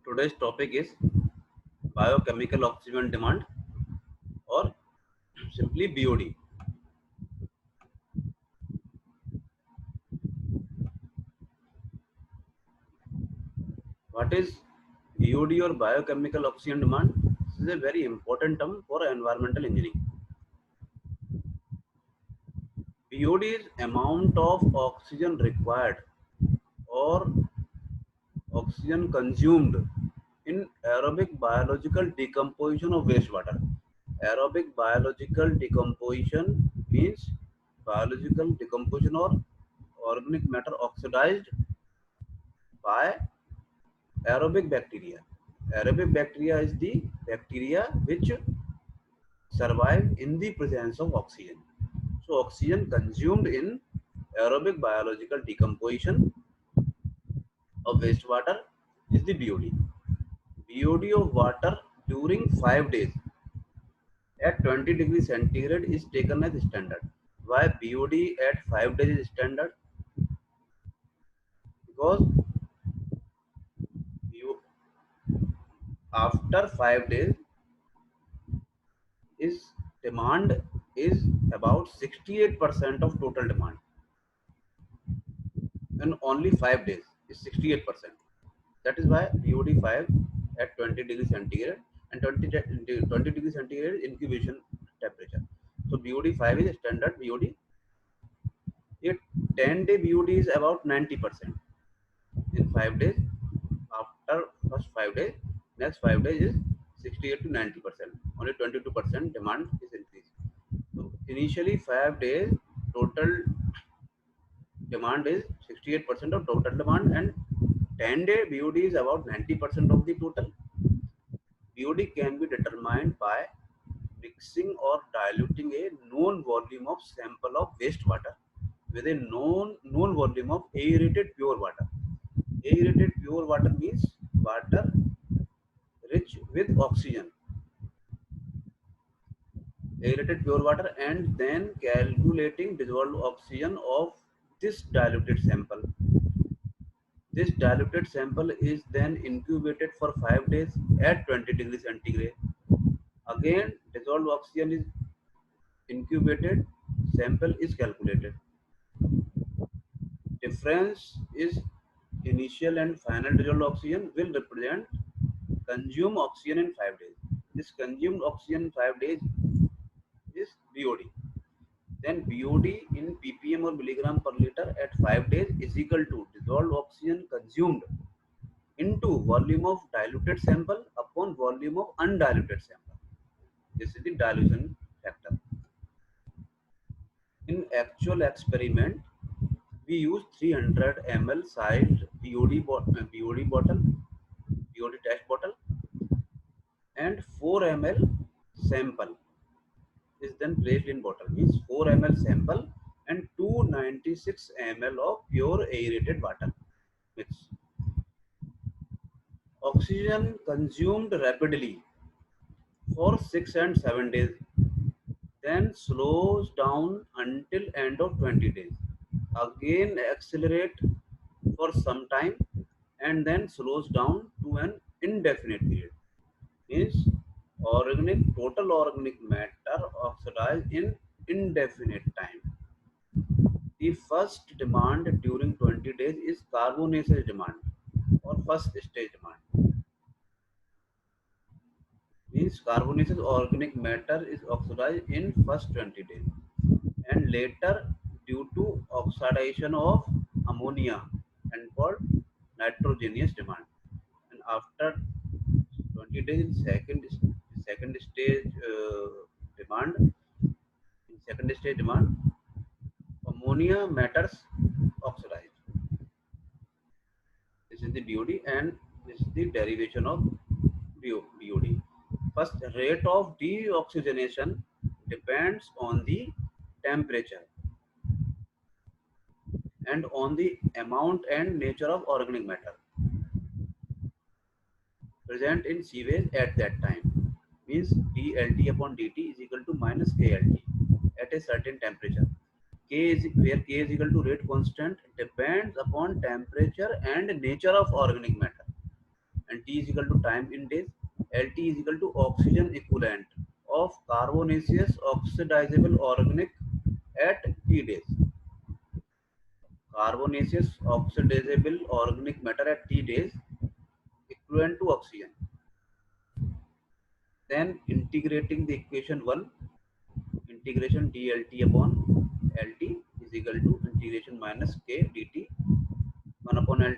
Today's topic is biochemical oxygen demand, or simply BOD. What is BOD or biochemical oxygen demand? This is a very important term for environmental engineering. BOD is amount of oxygen required or oxygen consumed in aerobic biological decomposition of wastewater. Aerobic biological decomposition means biological decomposition or organic matter oxidized by aerobic bacteria. Aerobic bacteria is the bacteria which survive in the presence of oxygen. So oxygen consumed in aerobic biological decomposition of wastewater is the BOD. BOD of water during 5 days at 20 degrees centigrade is taken as standard. Why BOD at 5 days is standard? Because you, after 5 days is demand is about 68% of total demand, and only 5 days is 68%. That is why BOD 5 at 20 degrees centigrade and 20 degrees centigrade incubation temperature. So BOD 5 is standard BOD. It 10-day BOD is about 90% in 5 days. After first 5 days, next 5 days is 68 to 90%. Only 22% demand is increased. So initially 5 days total demand is 68% of total demand, and 10-day BOD is about 90% of the total. BOD can be determined by mixing or diluting a known volume of sample of wastewater with a known volume of aerated pure water. Aerated pure water means water rich with oxygen. Aerated pure water, and then calculating dissolved oxygen of this diluted sample. This diluted sample is then incubated for 5 days at 20 degrees centigrade. Again, dissolved oxygen is incubated, sample is calculated. Difference is initial and final dissolved oxygen will represent consumed oxygen in 5 days. This consumed oxygen in 5 days is BOD. Then BOD in ppm or milligram per liter at 5 days is equal to dissolved oxygen consumed into volume of diluted sample upon volume of undiluted sample. This is the dilution factor. In actual experiment, we use 300 ml sized BOD bottle, BOD test bottle, and 4 ml sample is then placed in bottle. Means 4 ml sample and 296 ml of pure aerated water mix. Oxygen consumed rapidly for 6 and 7 days, then slows down until end of 20 days. Again accelerate for some time and then slows down to an indefinite period. Means total organic matter oxidized in indefinite time. The first demand during 20 days is carbonaceous demand or first stage demand. Means carbonaceous organic matter is oxidized in first 20 days, and later due to oxidation of ammonia and called nitrogenous demand. And after 20 days in second stage demand, in second stage demand, ammonia matters oxidized. This is the BOD, and this is the derivation of BOD. First, rate of deoxygenation depends on the temperature and on the amount and nature of organic matter present in sewage at that time. Means dLT upon dt is equal to minus KLT at a certain temperature. Where K is equal to rate constant depends upon temperature and nature of organic matter. and T is equal to time in days. LT is equal to oxygen equivalent of carbonaceous oxidizable organic at T days. Carbonaceous oxidizable organic matter at T days equivalent to oxygen. Then integrating the equation 1, integration dLT upon LT is equal to integration minus K dt 1 upon L,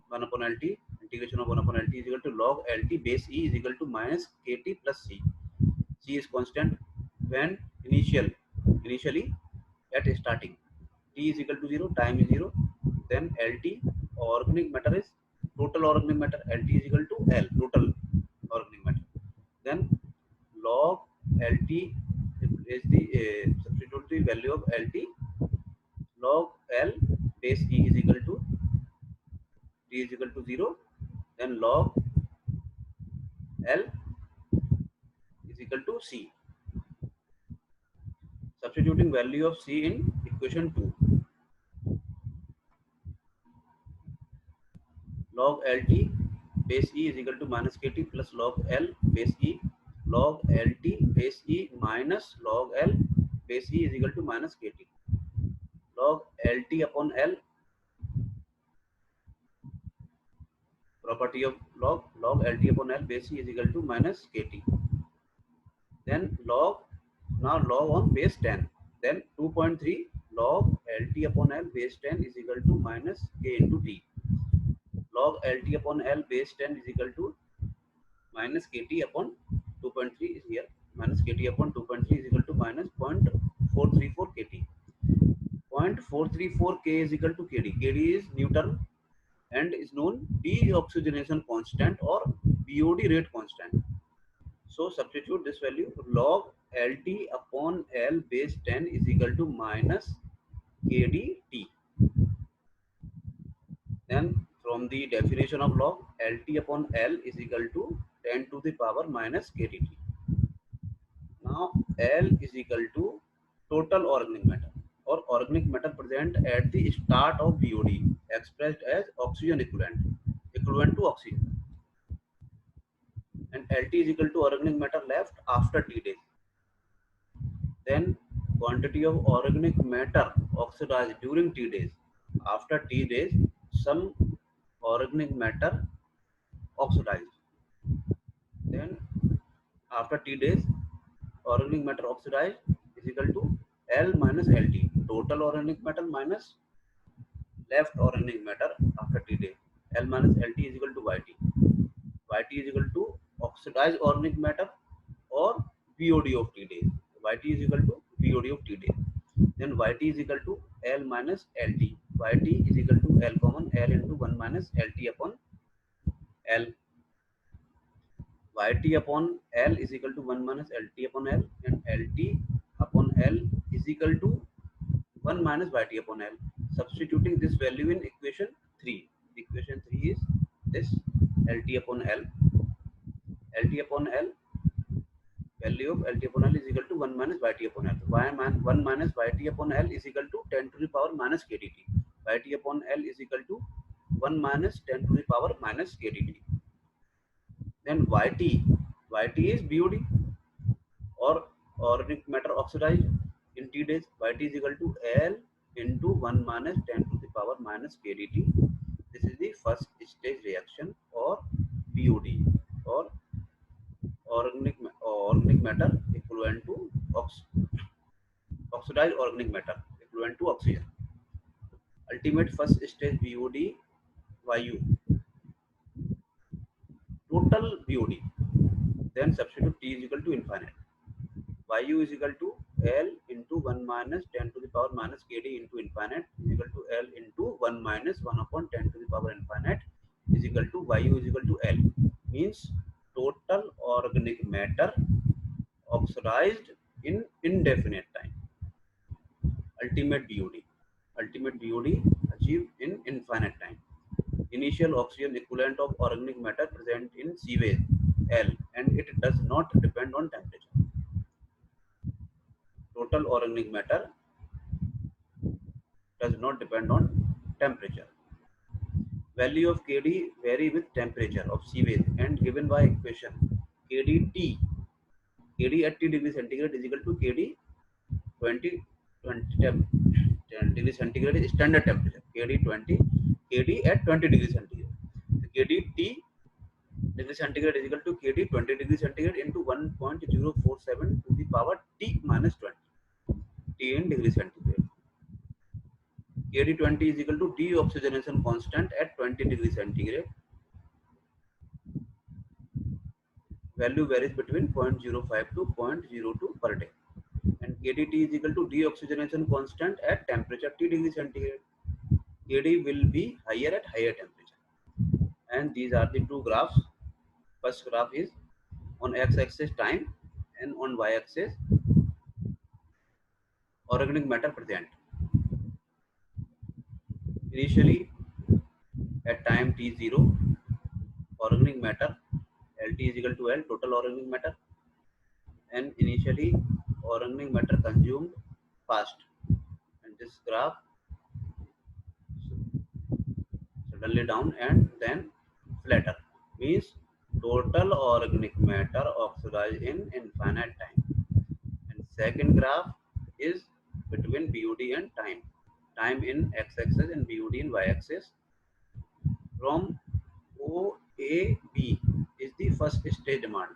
1 upon LT, integration of 1 upon LT is equal to log LT base E is equal to minus KT plus C. C is constant when initially at starting. T is equal to 0, time is 0. Then LT organic matter is total organic matter. LT is equal to L, total organic matter. Then log LT is the substitute value of LT. Log L base E is equal to T is equal to 0. Then log L is equal to C. Substituting value of C in equation 2. Log LT base E is equal to minus KT plus log L base E. Log LT base E minus log L base E is equal to minus KT. Log LT upon L, property of log LT upon L base E is equal to minus KT. Then log on base 10. Then 2.3 log LT upon L base 10 is equal to minus K into T. Log LT upon L base 10 is equal to minus KT upon 2.3 is here. Minus KT upon 2.3 is equal to minus 0.434 KT. 0.434 K is equal to KD. KD is Newton and is known deoxygenation constant or BOD rate constant. So substitute this value. Log LT upon L base 10 is equal to minus KDT. Then from the definition of log, LT upon L is equal to 10 to the power minus KDT. Now L is equal to total organic matter or organic matter present at the start of BOD expressed as oxygen equivalent to oxygen. And LT is equal to organic matter left after T days. Then quantity of organic matter oxidized during T days. After T days, some organic matter oxidized. Then after T days, organic matter oxidized is equal to L minus LT. Total organic matter minus left organic matter after T days. L minus LT is equal to YT. YT is equal to oxidized organic matter or BOD of T days. YT is equal to BOD of T days. Then YT is equal to L minus LT. YT is equal to L common L into 1 minus LT upon L. YT upon L is equal to 1 minus LT upon L, and LT upon L is equal to 1 minus YT upon L. Substituting this value in equation 3. Equation 3 is this LT upon L. LT upon L, value of LT upon L is equal to 1 minus YT upon L. 1 minus YT upon L is equal to 10 to the power minus KDT. YT upon L is equal to 1 minus 10 to the power minus KDT. Then YT is BOD or organic matter oxidized in T days. YT is equal to L into 1 minus 10 to the power minus KDT. This is the first stage reaction or BOD or organic matter equivalent to oxidized organic matter equivalent to oxygen. Ultimate first stage BOD YU, total BOD. Then substitute T is equal to infinite. YU is equal to L into 1 minus 10 to the power minus KD into infinite is equal to L into 1 minus 1 upon 10 to the power infinite is equal to YU is equal to L. Means total organic matter oxidized in indefinite time. Ultimate BOD achieved in infinite time. Initial oxygen equivalent of organic matter present in sewage L, and it does not depend on temperature. Total organic matter does not depend on temperature. Value of Kd vary with temperature of sewage and given by equation Kd Kd at T degree centigrade is equal to Kd 20 degree centigrade is standard temperature. Kd 20 Kd at 20 degree centigrade. So Kd T degree centigrade is equal to Kd 20 degree centigrade into 1.047 to the power T minus 20 T in degree centigrade. Kd 20 is equal to deoxygenation constant at 20 degree centigrade. Value varies between 0.05 to 0.02 per day. And Kdt is equal to deoxygenation constant at temperature T degree centigrade. Kd will be higher at higher temperature. And these are the two graphs. First graph is on x-axis time and on y-axis organic matter present. Initially at time t0, organic matter Lt is equal to L, total organic matter, and initially organic matter consumed fast. And this graph suddenly down and then flatter means total organic matter oxidized in infinite time. And second graph is between BUD and time in x-axis and BUD in y-axis. From OAB is the first stage demand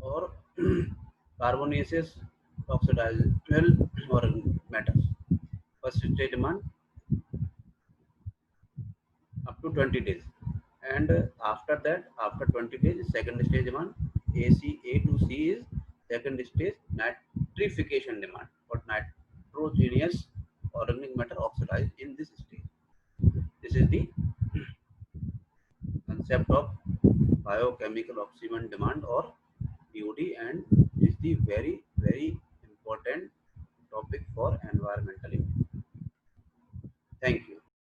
or carbonaceous oxidational organic matters. First stage demand up to 20 days, and after that, after 20 days, second stage demand A to C is second stage nitrification demand or nitrogenous organic matter oxidized in this stage. This is the concept of biochemical oxygen demand or BOD, and is the very important topic for environmental engineering. Thank you.